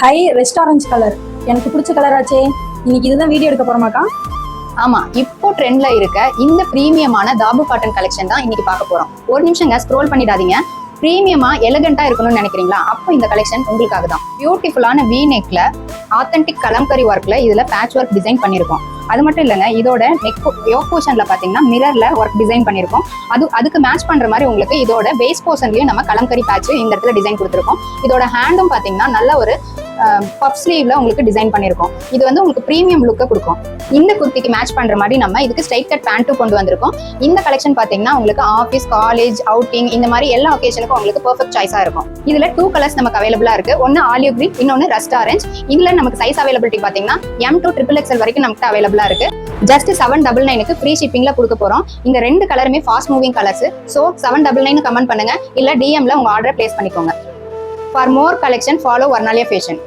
High restaurant colour எனக்கு பிடிச்ச colour ஆச்சே. இன்னைக்கு இதுதான் வீடியோ எடுக்க போறோமாக்கா? ஆமா, இப்போ ட்ரெண்ட்ல இருக்க இந்த பிரீமியமான தாபு காட்டன் கலெக்ஷன் தான் இன்னைக்கு பார்க்க போறோம். ஒரு நிமிஷங்க ஸ்க்ரோல் பண்ணிடாதீங்க. பிரீமியமா எலகண்டா இருக்கணும்னு நினைக்கிறீங்களா? அப்போ இந்த கலெக்ஷன் உங்களுக்காக தான். பியூட்டிஃபுல்லான வி நெக்ல ஆத்தென்டிக் கலம்கரி ஒர்க்ல இதுல பேட்ச் ஒர்க் டிசைன் பண்ணிருக்கோம். அது மட்டும் இல்லைங்க, இதோட நெக் யோக் போர்ஷன்ல பாத்தீங்கன்னா மிரர்ல ஒர்க் டிசைன் பண்ணிருக்கோம். அதுக்கு மேட்ச் பண்ற மாதிரி உங்களுக்கு இதோட பேஸ் போர்ஷன்லயும் நம்ம கலம்கரி பேட்ச் இந்த இடத்துல டிசைன் கொடுத்துருக்கோம். இதோட ஹேண்டும் பாத்தீங்கன்னா நல்ல ஒரு பஃப் ஸ்லீவ்ல உங்களுக்கு டிசைன் பண்ணிருக்கோம். இது வந்து உங்களுக்கு பிரீமியம் லுக்கை கொடுக்கும். இந்த குர்த்திக்கு மேட்ச் பண்ற மாதிரி நம்ம இதுக்கு ஸ்ட்ரைட் கட் பேண்ட்டும் கொண்டு வந்திருக்கோம். இந்த கலெக்ஷன் பாத்தீங்கன்னா உங்களுக்கு ஆஃபீஸ், காலேஜ், அவுட்டிங் இந்த மாதிரி எல்லா ஒகேஷனுக்கும் உங்களுக்கு பெர்ஃபெக்ட் சாய்ஸா இருக்கும். இதுல 2 கலர்ஸ் நமக்கு அவைலபிளா இருக்கு. ஒன்னு ஆலிவ் கிரீன், இன்னொன்னு ரஸ்ட் ஆரஞ்ச். இதுல நமக்கு சைஸ் அவைலபிலிட்டி பாத்தீங்கன்னா M to XXL வரைக்கும் நமக்கு அவைலபிளா இருக்கு. ஜஸ்ட் 799க்கு ஃப்ரீ ஷிப்பிங்ல கொடுக்க போறோம். இந்த 2 கலருமே fast moving colours. So 799 comment பண்ணுங்க, இல்ல DM ல உங்க ஆர்டரை பிளேஸ் பண்ணிக்கோங்க. For more collection, follow Varnalia Fashion.